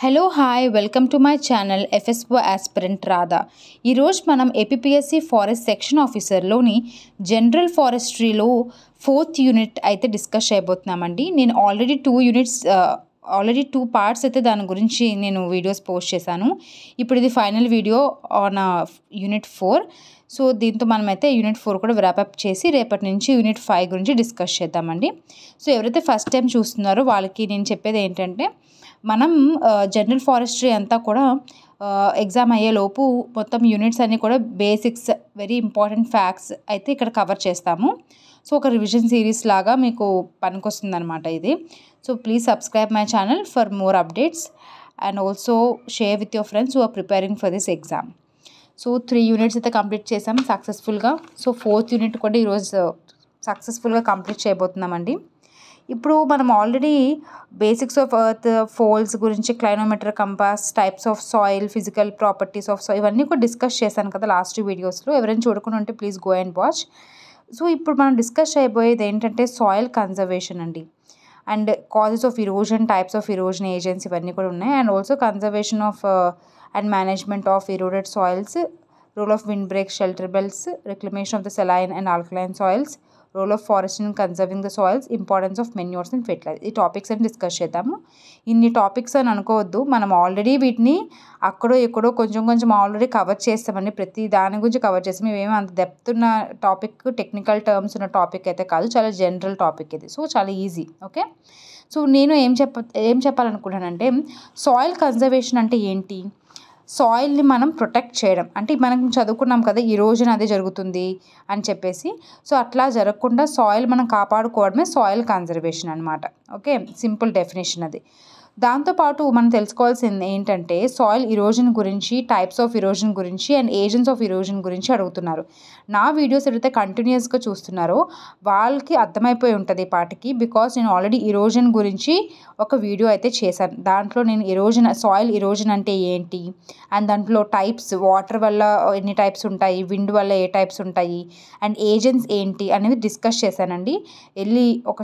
Hello hi welcome to my channel FSO aspirant Radha. ఈరోజు మనం APSC forest section ఆఫీసర్లోని general ఫారెస్ట్రీలో 4th unit అయితే discuss చేయబోతున్నామండి. నేను ఆల్రెడీ టూ పార్ట్స్ అయితే దాని గురించి నేను వీడియోస్ పోస్ట్ చేశాను. ఇప్పుడు ఇది final video on unit 4. So దీంతో మనమైతే యూనిట్ 4 కూడా వ్రాపప్ చేసి రేపటి నుంచి యూనిట్ 5 గురించి డిస్కస్ చేద్దామండి. సో ఎవరైతే ఫస్ట్ టైం చూస్తున్నారో వాళ్ళకి నేను చెప్పేది ఏంటంటే, మనం జనరల్ ఫారెస్ట్రీ అంతా కూడా ఎగ్జామ్ అయ్యేలోపు మొత్తం యూనిట్స్ అన్నీ కూడా బేసిక్స్, వెరీ ఇంపార్టెంట్ ఫ్యాక్ట్స్ అయితే ఇక్కడ కవర్ చేస్తాము. సో ఒక రివిజన్ సిరీస్ లాగా మీకు పనికొస్తుంది అనమాట ఇది. So please subscribe my channel for more updates and also share with your friends who are preparing for this exam. So 3 units అయితే కంప్లీట్ చేసాం సక్సెస్ఫుల్గా. సో 4th యూనిట్ కూడా ఈరోజు సక్సెస్ఫుల్గా కంప్లీట్ చేయబోతున్నామండి. ఇప్పుడు మనం already basics of earth, folds గురించి, clinometric compass, types of soil, physical properties of soil ఇవన్నీ కూడా డిస్కస్ చేశాను కదా లాస్ట్ వీడియోస్లో. ఎవరైనా చూడకుండా ఉంటే please go and watch. So ఇప్పుడు మనం డిస్కస్ చేయబోయేది ఏంటంటే సాయిల్ కన్జర్వేషన్ అండి. And causes of erosion, types of erosion agents ఇవన్నీ కూడా ఉన్నాయి. And also conservation of and management of eroded soils, role of wind break, shelter belts, reclamation of the saline and alkaline soils, role of forest in conserving the soils, importance of manures and fertilizer. ఈ topics అని discuss చేద్దాము. ఇన్ని topics అని అనుకోవద్దు, మనం already వీటిని అక్కడో ఎక్కడో కొంచెం ఆల్రెడీ కవర్ చేస్తామండి. ప్రతి దాని గురించి కవర్ చేస్తాం. ఇవేమో అంత డెప్త్ ఉన్న టాపిక్, టెక్నికల్ టర్మ్స్ ఉన్న టాపిక్ అయితే కాదు, చాలా జనరల్ టాపిక్ ఇది. సో చాలా ఈజీ. ఓకే, సో నేను ఏం చెప్పాలనుకుంటానంటే, సాయిల్ కన్జర్వేషన్ అంటే ఏంటి? సాయిల్ని మనం ప్రొటెక్ట్ చేయడం అంటే, మనం చదువుకున్నాం కదా ఇరోజన్ అదే జరుగుతుంది అని చెప్పేసి. సో అట్లా జరగకుండా సాయిల్ మనం కాపాడుకోవడమే సాయిల్ కన్జర్వేషన్ అనమాట. ఓకే, సింపుల్ డెఫినేషన్ అది. దాంతోపాటు మనం తెలుసుకోవాల్సింది ఏంటంటే, సాయిల్ ఇరోజన్ గురించి, టైప్స్ ఆఫ్ ఇరోజన్ గురించి అండ్ ఏజెంట్స్ ఆఫ్ ఇరోజన్ గురించి అడుగుతున్నారు. నా వీడియోస్ ఎవరైతే కంటిన్యూస్గా చూస్తున్నారో వాళ్ళకి అర్థమైపోయి ఉంటుంది పాటికి, బికాస్ నేను ఆల్రెడీ ఇరోజన్ గురించి ఒక వీడియో అయితే చేశాను. దాంట్లో నేను సాయిల్ ఇరోజన్ అంటే ఏంటి, అండ్ దాంట్లో టైప్స్, వాటర్ వల్ల ఎన్ని టైప్స్ ఉంటాయి, విండ్ వల్ల ఏ టైప్స్ ఉంటాయి, అండ్ ఏజెంట్స్ ఏంటి అనేది డిస్కస్ చేశానండి. వెళ్ళి ఒక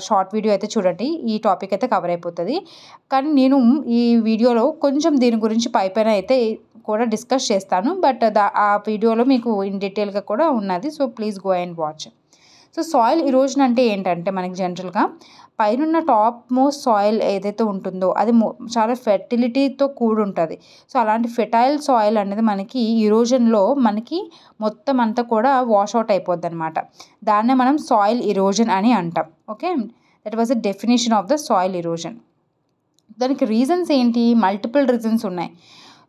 షార్ట్ వీడియో అయితే చూడండి, ఈ టాపిక్ అయితే కవర్ అయిపోతుంది. కానీ నేను ఈ వీడియోలో కొంచెం దీని గురించి పైన అయితే కూడా డిస్కస్ చేస్తాను, బట్ ఆ వీడియోలో మీకు ఇన్ డీటెయిల్గా కూడా ఉన్నది. So please go and watch. So soil erosion అంటే ఏంటంటే, మనకి జనరల్గా పైన టాప్ మోస్ట్ సాయిల్ ఏదైతే ఉంటుందో అది చాలా ఫెర్టిలిటీతో కూడి ఉంటుంది. సో అలాంటి ఫెర్టైల్ సాయిల్ అనేది మనకి ఇరోజన్లో మనకి మొత్తం అంతా కూడా వాష్ అవుట్ అయిపోద్ది అనమాట. దాన్నే మనం సాయిల్ ఇరోజన్ అని అంటాం. Okay, that was the definition of the soil erosion. దానికి రీజన్స్ ఏంటి? మల్టిపుల్ రీజన్స్ ఉన్నాయి.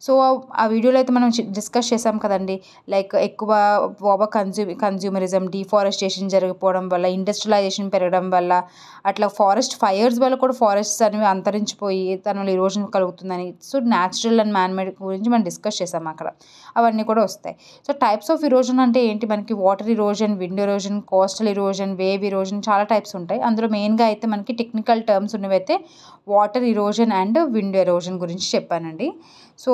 సో ఆ వీడియోలో అయితే మనం డిస్కస్ చేసాం కదండి, లైక్ ఎక్కువ ఓవర్ కన్జ్యూమరిజం, డిఫారెస్టేషన్ జరిగిపోవడం వల్ల, ఇండస్ట్రియలైజేషన్ పెరగడం వల్ల, అట్లా ఫారెస్ట్ ఫైర్స్ వల్ల కూడా ఫారెస్ట్స్ అనేవి అంతరించిపోయి దానివల్ల ఇరోజన్ కలుగుతుందని. సో న్యాచురల్ అండ్ మ్యాన్మేడ్ గురించి మనం డిస్కస్ చేసాం అక్కడ, అవన్నీ కూడా వస్తాయి. సో టైప్స్ ఆఫ్ ఇరోజన్ అంటే ఏంటి? మనకి water erosion, wind erosion, coastal erosion, wave erosion, చాలా టైప్స్ ఉంటాయి. అందులో మెయిన్గా అయితే మనకి టెక్నికల్ టర్మ్స్ ఉన్నవైతే water erosion and wind erosion గురించి చెప్పానండి. సో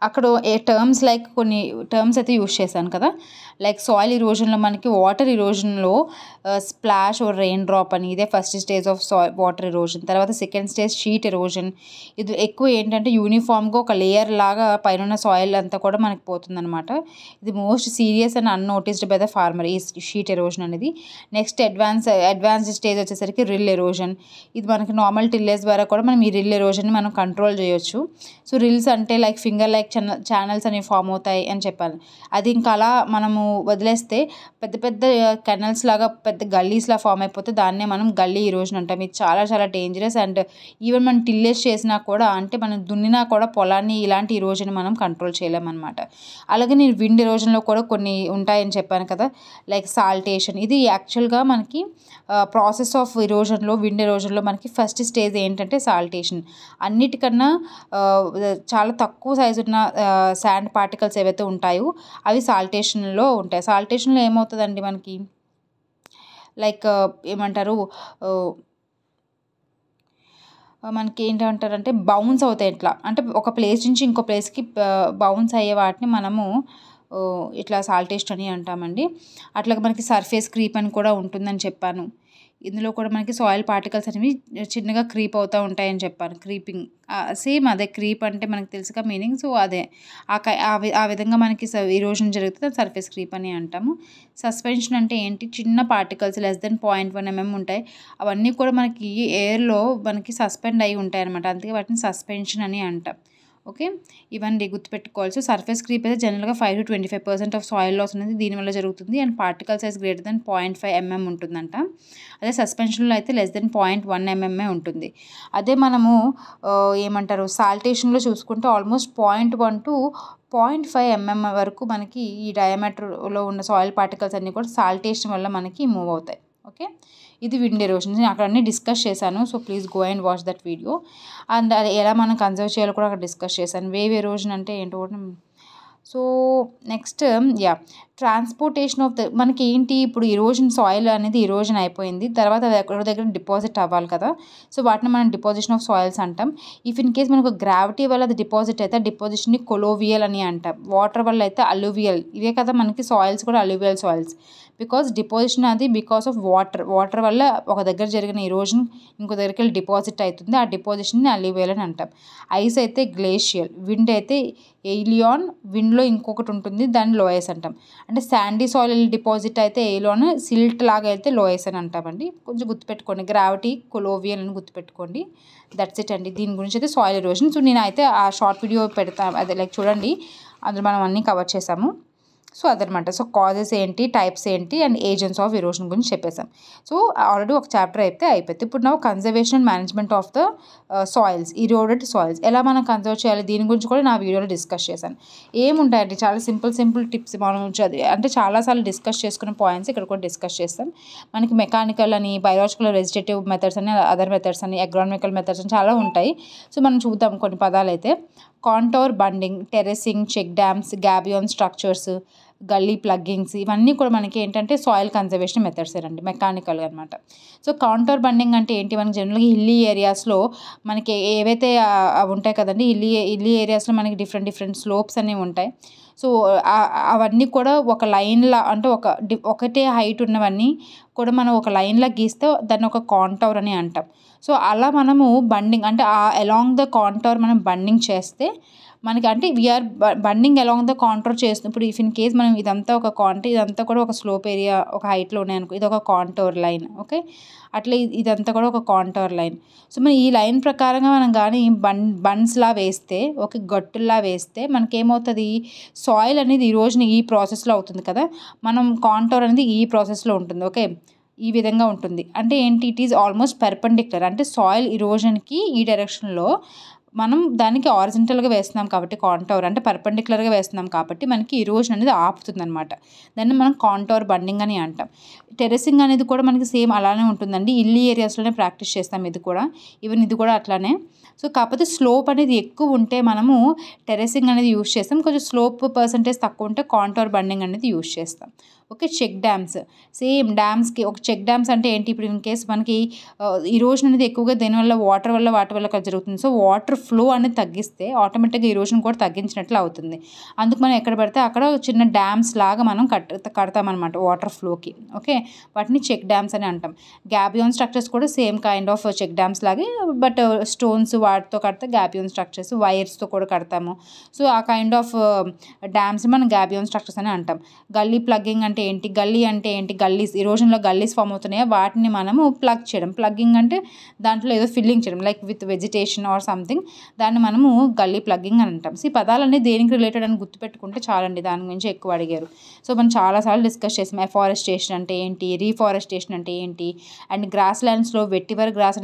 అక్కడ కొన్ని టర్మ్స్ అయితే యూజ్ చేశాను కదా, లైక్ సాయిల్ ఇరోజన్లో మనకి వాటర్ ఇరోజన్లో స్ప్లాష్ ఆర్ రెయిన్ డ్రాప్ అని, ఇదే first stage of water erosion. తర్వాత సెకండ్ స్టేజ్ షీట్ ఇరోజన్. ఇది ఎక్కువ ఏంటంటే యూనిఫామ్గా ఒక లేయర్ లాగా పైన సాయిల్ అంతా కూడా మనకి పోతుందన్నమాట. ఇది most serious and unnoticed by the farmer, ఈ షీట్ ఎరోజన్ అనేది. నెక్స్ట్ అడ్వాన్స్డ్ స్టేజ్ వచ్చేసరికి రిల్ ఎరోజన్. ఇది మనకి నార్మల్ టిల్లేస్ ద్వారా కూడా మనం ఈ రిల్ ఎరోజన్ని మనం కంట్రోల్ చేయొచ్చు. సో రిల్స్ అంటే లైక్ ఫింగర్ లైక్ ఛానల్స్ అనేవి ఫామ్ అవుతాయి అని చెప్పాలి. అది ఇంకా అలా మనము వదిలేస్తే పెద్ద పెద్ద కెనల్స్ లాగా, పెద్ద గల్లీస్లా ఫామ్ అయిపోతే దాన్నే మనం గల్లీ ఇరోజన్ అంటాం. ఇది చాలా చాలా డేంజరస్. అండ్ ఈవెన్ మనం టిల్లేస్ చేసినా కూడా, అంటే మనం దున్నినా కూడా పొలాన్ని ఇలాంటి ఇరోజన్ మనం కంట్రోల్ చేయలేమన్నమాట. అలాగే నేను విండ్ ఇరోజన్లో కూడా కొన్ని ఉంటాయని చెప్పాను కదా, లైక్ సాల్టేషన్. ఇది యాక్చువల్గా మనకి ప్రాసెస్ ఆఫ్ ఇరోజన్లో, విండ్ ఇరోజన్లో మనకి ఫస్ట్ స్టేజ్ ఏంటంటే సాల్టేషన్. అన్నిటికన్నా చాలా తక్కువ సైజు ఉన్న శాండ్ పార్టికల్స్ ఏవైతే ఉంటాయో అవి సాల్టేషన్లో ఉంటాయి. సాల్టేషన్లో ఏమవుతుందండి మనకి, లైక్ ఏమంటారు, మనకి ఏంటంటారంటే బౌన్స్ అవుతాయి. ఇట్లా అంటే ఒక ప్లేస్ నుంచి ఇంకో ప్లేస్కి బౌన్స్ అయ్యే వాటిని మనము ఇట్లా సాల్టేషన్ అని అంటామండి. అట్లాగే మనకి సర్ఫేస్ క్రీప్ అని కూడా ఉంటుందని చెప్పాను. ఇందులో కూడా మనకి సాయిల్ పార్టికల్స్ అనేవి చిన్నగా క్రీప్ అవుతూ ఉంటాయని చెప్పాను. క్రీపింగ్ సేమ్ అదే క్రీప్ అంటే మనకు తెలుసుగా మీనింగ్. సో అదే ఆ విధంగా మనకి ఎరోషన్ జరుగుతుంది, సర్ఫేస్ క్రీప్ అని అంటాము. సస్పెన్షన్ అంటే ఏంటి, చిన్న పార్టికల్స్ less than 0.1 mm ఉంటాయి. అవన్నీ కూడా మనకి ఎయిర్లో మనకి సస్పెండ్ అయి ఉంటాయి అనమాట. అందుకే వాటిని సస్పెన్షన్ అని అంటాం. ఓకే, ఇవన్నీ గుర్తుపెట్టుకోవాలి. సో సర్ఫేస్ క్రీప్ అయితే జనరల్గా 5 to 25% ఆఫ్ సాయిల్ లాస్ అనేది దీనివల్ల జరుగుతుంది. And particle size greater than 0.5 mm ఉంటుందంట. అదే సస్పెన్షన్లో అయితే less than 0.1 mm ఉంటుంది. అదే మనము ఏమంటారు సాల్టేషన్లో చూసుకుంటే ఆల్మోస్ట్ 0.1 to 0.5 mm వరకు మనకి ఈ డయామీటర్లో ఉన్న సాయిల్ పార్టికల్స్ అన్నీ కూడా సాల్టేషన్ వల్ల మనకి మూవ్ అవుతాయి. ఓకే, ఇది విండ్ ఎరోషన్. నేను అక్కడ అన్నీ డిస్కస్ చేశాను. So please go and watch that video. And అది ఎలా మనం కన్జర్వ్ చేయాలో కూడా అక్కడ డిస్కస్ చేశాను. వేవ్ ఎరోషన్ అంటే ఏంటో కూడా. సో నెక్స్ట్ ట్రాన్స్పోర్టేషన్ ఆఫ్ మనకి ఏంటి, ఇప్పుడు ఎరోషన్ సాయిల్ అనేది ఎరోషన్ అయిపోయింది, తర్వాత అది ఎక్కడో దగ్గర డిపాజిట్ అవ్వాలి కదా. సో వాటిని మనం డిపాజిషన్ ఆఫ్ సాయిల్స్ అంటాం. ఇఫ్ ఇన్ కేస్ మనకు గ్రావిటీ వల్ల అది డిపాజిట్ అయితే డిపాజిషన్ని కొలోవియల్ అని అంటాం. వాటర్ వల్ల అయితే అలూవియల్. ఇవే కదా మనకి సాయిల్స్ కూడా అలూవియల్ సాయిల్స్. బికాస్ డిపాజిషన్ అది బికాస్ ఆఫ్ వాటర్ వల్ల ఒక దగ్గర జరిగిన ఎరోషన్ ఇంకో దగ్గరికి వెళ్ళి డిపాజిట్ అవుతుంది. ఆ డిపాజిషన్ని అలూవియల్ అని అంటాం. ఐస్ అయితే గ్లేషియల్. విండ్ అయితే ఎయిలియాన్. విండ్లో ఇంకొకటి ఉంటుంది, దాన్ని లోయస్ అంటాం. అంటే శాండీ సాయిల్ డిపాజిట్ అయితే ఎయిలియాన్, సిల్ట్ లాగా అయితే లోయస్ అని అంటామండి. కొంచెం గుర్తుపెట్టుకోండి, గ్రావిటీ కొలోవియల్ అని గుర్తుపెట్టుకోండి. దట్స్ ఇట్ అండి. దీని గురించి అయితే సాయిల్ ఎరోషన్. సో నేను అయితే ఆ షార్ట్ వీడియో పెడతాను, అదే లైక్ చూడండి, అందులో మనం అన్నీ కవర్ చేసాము. సో అదనమాట. సో కాజెస్ ఏంటి, టైప్స్ ఏంటి, అండ్ ఏజెంట్స్ ఆఫ్ ఎరోషన్ గురించి చెప్పేసాం. సో ఆల్రెడీ ఒక చాప్టర్ అయితే అయిపోయింది. ఇప్పుడు నా conservation and management of the soils, eroded soils ఎలా మనం కన్జర్వ్ చేయాలి, దీని గురించి కూడా నా వీడియోలో డిస్కస్ చేశాను. ఏముంటాయండి, చాలా సింపుల్ టిప్స్ మనం అంటే చాలాసార్లు డిస్కస్ చేసుకున్న పాయింట్స్ ఇక్కడ కూడా డిస్కస్ చేస్తాం. మనకి మెకానికల్ అని, బయోలాజికల్, వెజిటేటివ్ మెథడ్స్ అని, అదర్ మెథడ్స్ అని, అగ్రానమికల్ మెథడ్స్ అని చాలా ఉంటాయి. సో మనం చూద్దాం కొన్ని పదాలు అయితే. Contour bunding, terracing, check dams, gabion structures, gully pluggings, ఇవన్నీ కూడా మనకి ఏంటంటే సాయిల్ కన్జర్వేషన్ మెథడ్స్ అండి, మెకానికల్గా అనమాట. సో కాంటోర్ బండింగ్ అంటే ఏంటి, మనకి జనరల్గా హిల్లీ ఏరియాస్లో మనకి ఏవైతే ఉంటాయి కదండి, హిల్లీ ఏరియాస్లో మనకి డిఫరెంట్ స్లోప్స్ అనేవి ఉంటాయి. సో అవన్నీ కూడా ఒక లైన్లా, అంటే ఒకటే హైట్ ఉన్నవన్నీ కూడా మనం ఒక లైన్లా గీస్తే దాన్ని ఒక కాంటోర్ అని అంటాం. సో అలా మనము బండింగ్ అంటే అలాంగ్ ద కాంటోర్ మనం బండింగ్ చేస్తే మనకి అంటే we are bunding along the contour చేస్తుంది. ఇప్పుడు ఇఫ్ ఇన్ కేస్ మనం ఇదంతా ఒక ఇదంతా కూడా ఒక స్లోప్ ఏరియా ఒక హైట్లో ఉన్నాయనుకో, ఇది ఒక కాంటోర్ లైన్. ఓకే, అట్లా ఇదంతా కూడా ఒక కాంటోర్ లైన్. సో మనం ఈ లైన్ ప్రకారంగా మనం కానీ బన్స్లా వేస్తే, ఒక గట్టుల్లా వేస్తే మనకేమవుతుంది, సాయిల్ అనేది ఈ రోజున ఈ ప్రాసెస్లో అవుతుంది కదా, మనం కాంటోర్ అనేది ఈ ప్రాసెస్లో ఉంటుంది. ఓకే, ఈ విధంగా ఉంటుంది. అంటే ఏంటి, ఇట్ ఈజ్ ఆల్మోస్ట్ పెర్పెండిక్యులర్. అంటే సాయిల్ ఇరోజన్కి ఈ డైరెక్షన్లో మనం దానికి ఆరిజింటల్గా వేస్తున్నాం కాబట్టి, కాంటోర్ అంటే పర్పెండిక్యులర్గా వేస్తున్నాం కాబట్టి మనకి ఇరోజన్ అనేది ఆపుతుంది అనమాట. దాన్ని మనం కాంటోర్ బండింగ్ అని అంటాం. టెరెసింగ్ అనేది కూడా మనకి సేమ్ అలానే ఉంటుందండి. హిల్లీ ఏరియాస్లోనే ప్రాక్టీస్ చేస్తాం ఇది కూడా, ఈవెన్ ఇది కూడా అట్లానే. సో కాకపోతే స్లోప్ అనేది ఎక్కువ ఉంటే మనము టెరెసింగ్ అనేది యూజ్ చేస్తాం, కొంచెం స్లోప్ పర్సంటేజ్ తక్కువ ఉంటే కాంటోర్ బండింగ్ అనేది యూజ్ చేస్తాం. ఓకే, చెక్ డ్యామ్స్, సేమ్ డ్యామ్స్కి ఒక చెక్ డ్యామ్స్ అంటే ఏంటి, ఇప్పుడు ఇన్ కేస్ మనకి ఇరోజన్ అనేది ఎక్కువగా దేనివల్ల, వాటి వల్ల జరుగుతుంది. సో వాటర్ ఫ్లో అనేది తగ్గిస్తే ఆటోమేటిక్గా ఇరోజన్ కూడా తగ్గించినట్లు అవుతుంది. అందుకు మనం ఎక్కడ పడితే అక్కడ చిన్న డ్యామ్స్ లాగా మనం కడతామన్నమాట వాటర్ ఫ్లోకి. ఓకే, వాటిని చెక్ డ్యామ్స్ అని అంటాం. గ్యాబియాన్ స్ట్రక్చర్స్ కూడా same kind of check dams లాగే, బట్ స్టోన్స్ వాటితో కడితే గ్యాబియాన్ స్ట్రక్చర్స్, వైర్స్తో కూడా కడతాము. సో ఆ కైండ్ ఆఫ్ డ్యామ్స్ మనం గ్యాబియాన్ స్ట్రక్చర్స్ అని అంటాం. గల్లీ ప్లగ్గింగ్ అంటే ఏంటి, గల్లీస్ ఇరోజన్లో గల్లీస్ ఫామ్ అవుతున్నాయో వాటిని మనము ప్లగ్ చేయడం. ప్లగ్గింగ్ అంటే దాంట్లో ఏదో ఫిల్లింగ్ చేయడం, like with vegetation or something, దాన్ని మనము గల్లీ ప్లగ్గింగ్ అని అంటాం. సో ఈ పదాలన్నీ దేనికి రిలేటెడ్ అని గుర్తుపెట్టుకుంటే చాలండి, దాని గురించి ఎక్కువ అడిగారు. సో మనం చాలాసార్లు డిస్కస్ చేసాం. ఎఫారెస్టేషన్ అంటే ఏంటి, రీఫారెస్టేషన్ అంటే ఏంటి, అండ్ గ్రాస్ ల్యాండ్స్లో వెట్టివర్ గ్రాస్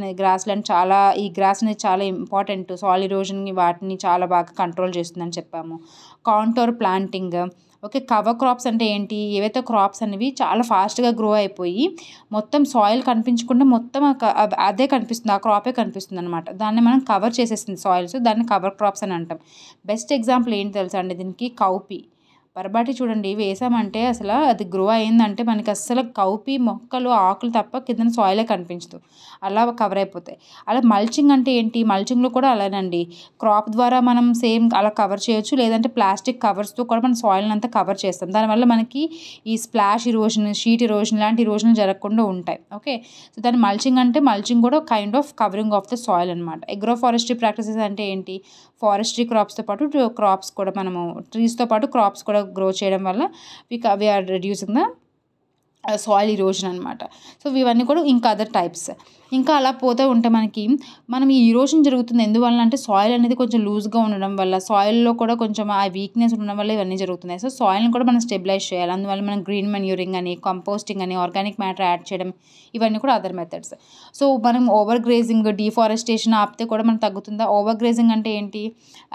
ల్యాండ్ చాలా, ఈ గ్రాస్ అనేది చాలా ఇంపార్టెంట్, సాయిల్ ఇరోజన్ని వాటిని చాలా బాగా కంట్రోల్ చేస్తుందని చెప్పాము. Contour planting. Okay, cover crops అంటే ఏంటి, ఏవైతే క్రాప్స్ అనేవి చాలా ఫాస్ట్గా గ్రో అయిపోయి మొత్తం సాయిల్ కనిపించకుండా మొత్తం అదే కనిపిస్తుంది, ఆ క్రాపే కనిపిస్తుంది అనమాట, దాన్ని మనం కవర్ చేసేస్తుంది సాయిల్స్, దాన్ని కవర్ క్రాప్స్ అని అంటాం. బెస్ట్ ఎగ్జాంపుల్ ఏంటి తెలుసా అండి దీనికి, కౌపీ. బర్బాటి చూడండి వేసామంటే అసలు అది గ్రో అయిందంటే మనకి అస్సలు కౌపి మొక్కలు ఆకులు తప్ప కింద సాయిలే కనిపించదు, అలా కవర్ అయిపోతాయి. అలా మల్చింగ్ అంటే ఏంటి, మల్చింగ్లో కూడా అలానండి, క్రాప్ ద్వారా మనం సేమ్ అలా కవర్ చేయొచ్చు, లేదంటే ప్లాస్టిక్ కవర్స్తో కూడా మనం సాయిల్ని అంతా కవర్ చేస్తాం. దానివల్ల మనకి ఈ స్ప్లాష్ ఇరోజన్, షీట్ ఇరోజన్ లాంటి ఇరోజన్ జరగకుండా ఉంటాయి. ఓకే, సో దాని మల్చింగ్ అంటే మల్చింగ్ కూడా kind of covering of the soil అనమాట. అగ్రో ఫారెస్ట్రీ ప్రాక్టీసెస్ అంటే ఏంటి, ఫారెస్ట్రీ క్రాప్స్తో పాటు క్రాప్స్ కూడా మనము ట్రీస్తో పాటు క్రాప్స్ కూడా గ్రో చేయడం వల్ల we are reducing the soil erosion అనమాట. సో ఇవన్నీ కూడా ఇంకా అదర్ టైప్స్. ఇంకా అలా పోతూ ఉంటే మనం ఈ ఇరోజన్ జరుగుతుంది ఎందువల్ల అంటే సాయిల్ అనేది కొంచెం లూజ్గా ఉండడం వల్ల, సాయిల్లో కూడా కొంచెం ఆ వీక్నెస్ ఉండడం వల్ల ఇవన్నీ జరుగుతున్నాయి. సో సాయిల్ని కూడా మనం స్టెబిలైజ్ చేయాలి. అందువల్ల మనం గ్రీన్ మెన్యూరింగ్ అని, కంపోస్టింగ్ అని, ఆర్గానిక్ మ్యాటర్ యాడ్ చేయడం, ఇవన్నీ కూడా అదర్ మెథడ్స్. సో మనం ఓవర్ గ్రేజింగ్, డిఫారెస్టేషన్ ఆపితే కూడా మనకు తగ్గుతుందా? ఓవర్ గ్రేజింగ్ అంటే ఏంటి,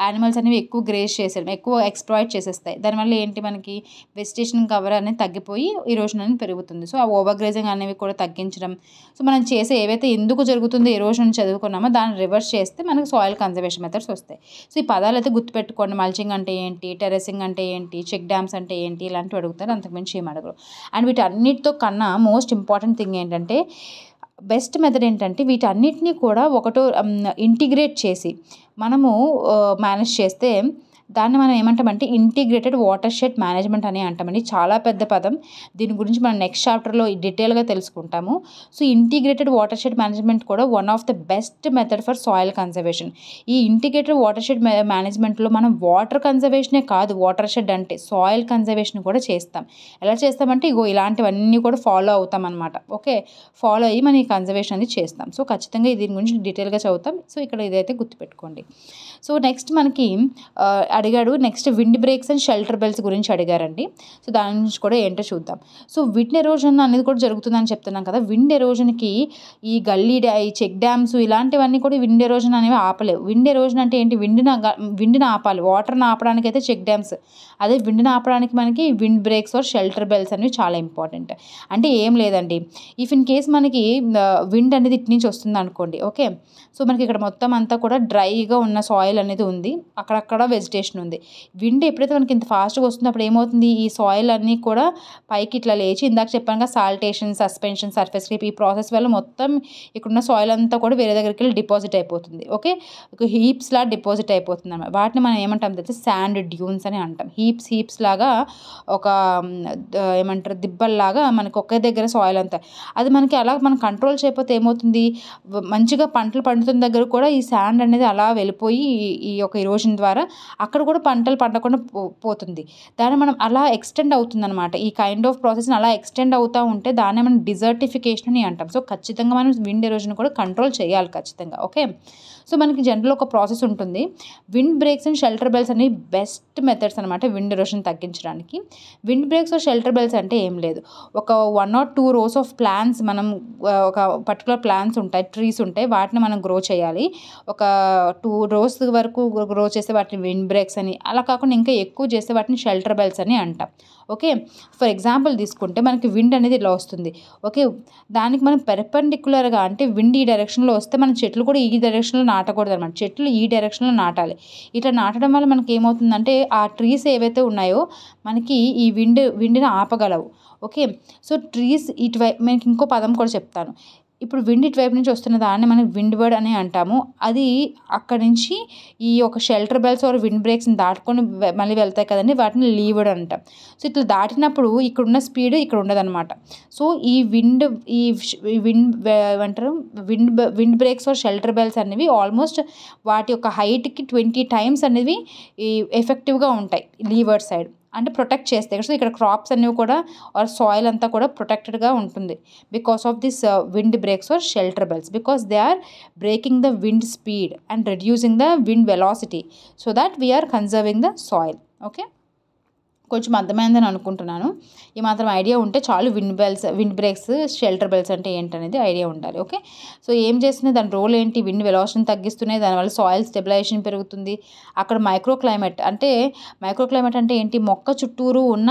యానిమల్స్ అనేవి ఎక్కువ గ్రేజ్ చేసేయడం, ఎక్కువ ఎక్స్ప్లాయిట్ చేసేస్తాయి. దానివల్ల ఏంటి మనకి వెజిటేషన్ కవర్ అనేది తగ్గిపోయి ఇరోజన్ అనేది పెరుగుతుంది. సో ఆ ఓవర్ గ్రేజింగ్ అనేవి కూడా తగ్గించడం. సో మనం చేసే ఏవైతే ఎందుకు జరుగుతుందో ఎరోషన్ చదువుకున్నామో దాన్ని రివర్స్ చేస్తే మనకి సాయిల్ కన్జర్వేషన్ మెథడ్స్ వస్తాయి. సో ఈ పదాలు అయితే గుర్తుపెట్టుకోండి. మల్చింగ్ అంటే ఏంటి, టెరెసింగ్ అంటే ఏంటి, చెక్ డ్యామ్స్ అంటే ఏంటి, ఇలాంటివి అడుగుతారు, అంతకుమించి ఏం అడగరు. అండ్ వీటన్నిటితో కన్నా మోస్ట్ ఇంపార్టెంట్ థింగ్ ఏంటంటే, బెస్ట్ మెథడ్ ఏంటంటే వీటన్నిటినీ కూడా ఇంటిగ్రేట్ చేసి మనము మేనేజ్ చేస్తే దాన్ని మనం ఏమంటామంటే ఇంటిగ్రేటెడ్ వాటర్ షెడ్ మేనేజ్మెంట్ అని అంటామండి. చాలా పెద్ద పదం, దీని గురించి మనం నెక్స్ట్ చాప్టర్లో డీటెయిల్గా తెలుసుకుంటాము. So integrated watershed management కూడా one of the best method for soil conservation. ఈ ఇంటిగ్రేటెడ్ వాటర్ షెడ్ మేనేజ్మెంట్లో మనం వాటర్ కన్జర్వేషనే కాదు, వాటర్ షెడ్ అంటే సాయిల్ కన్జర్వేషన్ కూడా చేస్తాం. ఎలా చేస్తామంటే ఇలాంటివన్నీ కూడా ఫాలో అవుతాం అనమాట. ఓకే, ఫాలో అయ్యి మనం ఈ కన్జర్వేషన్ అనేది చేస్తాం. సో ఖచ్చితంగా దీని గురించి డీటెయిల్గా చదువుతాం. సో ఇక్కడ ఇదైతే గుర్తుపెట్టుకోండి. సో నెక్స్ట్ మనకి అడిగాడు, next wind breaks and shelter belts గురించి అడిగారండి. సో దాని నుంచి కూడా ఏంటో చూద్దాం. సో విండ్ ఎరోజన్ అనేది కూడా జరుగుతుందని చెప్తున్నాం కదా. విండ్ ఎరోజన్కి ఈ ఈ చెక్ డ్యామ్స్ ఇలాంటివన్నీ కూడా విండ్ ఎరోజన్ అనేవి ఆపలేవు. విండ్ ఎరోజన్ అంటే ఏంటి, విండ్ని ఆపాలి. వాటర్ని ఆపడానికి అయితే చెక్ డ్యామ్స్, అదే విండ్ని ఆపడానికి మనకి wind breaks or shelter belts అనేవి చాలా ఇంపార్టెంట్. అంటే ఏం లేదండి, ఇఫ్ ఇన్ కేస్ మనకి విండ్ అనేది ఇటు నుంచి వస్తుంది అనుకోండి. ఓకే, సో మనకి ఇక్కడ మొత్తం అంతా కూడా డ్రైగా ఉన్న సాయిల్ అనేది ఉంది, అక్కడక్కడ వెజిటేషన్ ఉంది. విండ్ ఎప్పుడైతే మనకి ఇంత ఫాస్ట్గా వస్తుందో అప్పుడు ఏమవుతుంది, ఈ సాయిల్ అన్నీ కూడా పైకి ఇట్లా లేచి, ఇందాక చెప్పాను కదా సాల్టేషన్, సస్పెన్షన్, సర్ఫేస్ క్రీప్, ఈ ప్రాసెస్ వల్ల మొత్తం ఇక్కడున్న సాయిల్ అంతా కూడా వేరే దగ్గరికి వెళ్ళి డిపాజిట్ అయిపోతుంది. ఓకే, హీప్స్లా డిపాజిట్ అయిపోతుంది అన్నమాట. వాటిని మనం ఏమంటాం అయితే శాండ్ డ్యూన్స్ అని అంటాం. హీప్స్ లాగా ఒక ఏమంటారు దిబ్బల్లాగా మనకి ఒకే దగ్గర సాయిల్ అంతా, అది మనకి అలా మనం కంట్రోల్ చేయకపోతే ఏమవుతుంది, మంచిగా పంటలు పండుతున్న దగ్గర కూడా ఈ శాండ్ అనేది అలా వెళ్ళిపోయి ఈ యొక్క ఇరోజన్ ద్వారా అక్కడ కూడా పంటలు పండకుండా పోతుంది. దాన్ని మనం అలా ఎక్స్టెండ్ అవుతుంది అనమాట. ఈ కైండ్ ఆఫ్ ప్రాసెస్ని అలా ఎక్స్టెండ్ అవుతూ ఉంటే దాన్ని మనం డిజర్టిఫికేషన్ అని అంటాం. సో ఖచ్చితంగా మనం విండ్ ఎరోజన్ కూడా కంట్రోల్ చేయాలి ఖచ్చితంగా. ఓకే, సో మనకి జనరల్ ఒక ప్రాసెస్ ఉంటుంది. Wind breaks and shelter belts అనేవి బెస్ట్ మెథడ్స్ అనమాట విండ్ ఎరోషన్ తగ్గించడానికి. Wind breaks or shelter belts అంటే ఏం లేదు, ఒక 1 or 2 rows ఆఫ్ ప్లాంట్స్, మనం ఒక పర్టికులర్ ప్లాంట్స్ ఉంటాయి, ట్రీస్ ఉంటాయి, వాటిని మనం గ్రో చేయాలి. ఒక 2 rows వరకు గ్రో చేస్తే వాటిని విండ్ బ్రేక్స్ అని, అలా కాకుండా ఇంకా ఎక్కువ చేస్తే వాటిని షెల్టర్ బెల్ట్స్ అని అంటాం. ఓకే, ఫర్ ఎగ్జాంపుల్ తీసుకుంటే మనకి విండ్ అనేది ఇలా వస్తుంది. ఓకే, దానికి మనం పెర్పెండిక్యులర్గా అంటే విండ్ ఈ డైరెక్షన్లో వస్తే మన చెట్లు కూడా ఈ డైరెక్షన్లో నాటకూడదు అనమాట. చెట్లు ఈ డైరెక్షన్లో నాటాలి. ఇట్లా నాటడం వల్ల మనకి ఏమవుతుందంటే ఆ ట్రీస్ ఏవైతే ఉన్నాయో మనకి ఈ విండ్ని ఆపగలవు. ఓకే, సో ట్రీస్ ఇటువైపు, మనకి ఇంకో పదం కూడా చెప్తాను. ఇప్పుడు విండ్ ఇటువైపు నుంచి వస్తున్న దాన్ని మనం విండ్ వర్డ్ అని అంటాము. అది అక్కడి నుంచి ఈ ఒక షెల్టర్ బెల్ట్స్ ఆర్ విండ్ బ్రేక్స్ని దాటుకొని మళ్ళీ వెళ్తాయి కదండి, వాటిని లీవర్డ్ అంటాం. సో ఇట్లా దాటినప్పుడు ఇక్కడున్న స్పీడ్ ఇక్కడ ఉండదన్నమాట. సో ఈ విండ్ ఏమంటారు wind breaks or shelter belts అనేవి ఆల్మోస్ట్ వాటి యొక్క హైట్కి 20 times అనేవి ఎఫెక్టివ్గా ఉంటాయి లీవర్డ్ సైడ్, అంటే ప్రొటెక్ట్ చేస్తాయి. సో ఇక్కడ క్రాప్స్ అనేవి కూడా ఆర్ సాయిల్ అంతా కూడా ప్రొటెక్టెడ్గా ఉంటుంది because of this wind breaks or shelter belts, because they are breaking the wind speed and reducing the wind velocity so that we are conserving the soil. Okay, కొంచెం అర్థమైందని అనుకుంటున్నాను. ఈ మాత్రం ఐడియా ఉంటే చాలు. విండ్ బ్రేక్స్, షెల్టర్ బెల్ట్స్ అంటే ఏంటనేది idea ఉండాలి. ఓకే, సో ఏం చేస్తున్నాయి, దాని రోల్ ఏంటి, విండ్ వెలాసిటీని తగ్గిస్తున్నాయి, దానివల్ల సాయిల్ స్టెబిలైజేషన్ పెరుగుతుంది. అక్కడ మైక్రో క్లైమేట్ అంటే ఏంటి, మొక్క చుట్టూరు ఉన్న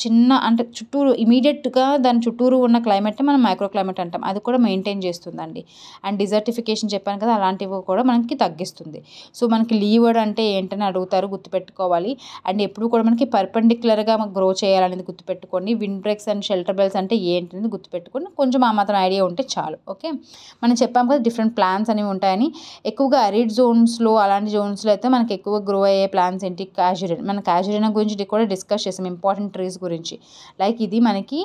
చిన్న అంటే చుట్టూరు ఇమీడియట్గా దాని చుట్టూరు ఉన్న క్లైమేట్ని మనం మైక్రో క్లైమేట్ అంటాం. అది కూడా మెయింటైన్ చేస్తుందండి. అండ్ డిజర్టిఫికేషన్ చెప్పాను కదా, అలాంటివి కూడా మనకి తగ్గిస్తుంది. సో మనకి లీవర్డ్ అంటే ఏంటని అడుగుతారు, గుర్తుపెట్టుకోవాలి. అండ్ ఎప్పుడు కూడా మనకి పర్పెండిక్యులర్గా గ్రో చేయాలనేది గుర్తుపెట్టుకోండి. Wind breaks and shelter belts అంటే ఏంటనేది గుర్తుపెట్టుకోండి. కొంచెం ఆ మాత్రం ఐడియా ఉంటే చాలు. ఓకే, మనం చెప్పాం కదా డిఫరెంట్ ప్లాంట్స్ అనేవి ఉంటాయని. ఎక్కువగా అరిడ్ జోన్స్లో అలాంటి జోన్స్లో అయితే మనకి ఎక్కువ గ్రో అయ్యే ప్లాంట్స్ ఏంటి, క్యాజురిన్. మన క్యాజురినా గురించి కూడా డిస్కస్ చేసాం, ఇంపార్టెంట్ ట్రీస్ గురించి. లైక్ ఇది మనకి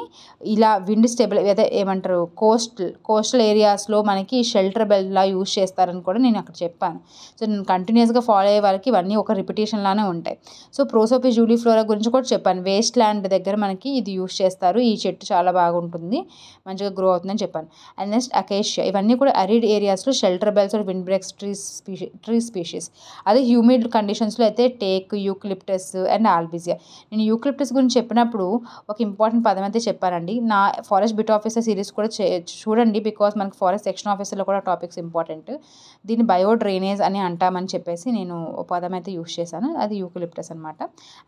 ఇలా విండ్ స్టెబిల్ అదే ఏమంటారు కోస్టల్ ఏరియాస్లో మనకి షెల్టర్ బెల్లా యూజ్ చేస్తారని కూడా నేను అక్కడ చెప్పాను. సో నేను కంటిన్యూస్గా ఫాలో అయ్యే వాళ్ళకి ఇవన్నీ ఒక రిపిటేషన్ లానే ఉంటాయి. సో ప్రోసోపిస్ జూలిఫ్లోరా గురించి కూడా చెప్పాను. వేస్ట్ ల్యాండ్ దగ్గర మనకి ఇది యూజ్ చేస్తారు, ఈ చెట్టు చాలా బాగుంటుంది, మంచిగా గ్రో అవుతుందని చెప్పాను. And next acacia. ఇవన్నీ కూడా అరిడ్ ఏరియాస్లో shelter belts or wind breaks tree species. అదే హ్యూమిడ్ కండిషన్స్లో అయితే టేక్, యూక్లిప్టస్ అండ్ ఆల్బిజియా. నేను యూక్లిప్టస్ గురించి చెప్పినప్పుడు ఒక ఇంపార్టెంట్ పదం అయితే చెప్పానండి. నా ఫారెస్ట్ బిట్ ఆఫీసర్ సిరీస్ కూడా చూడండి, బికాస్ మనకి ఫారెస్ట్ సెక్షన్ ఆఫీసర్లో కూడా టాపిక్స్ ఇంపార్టెంట్. దీన్ని బయో డ్రైనేజ్ అని అంటామని చెప్పేసి నేను ఒక పదం అయితే యూజ్ చేశాను, అది యూకలిప్టస్ అనమాట.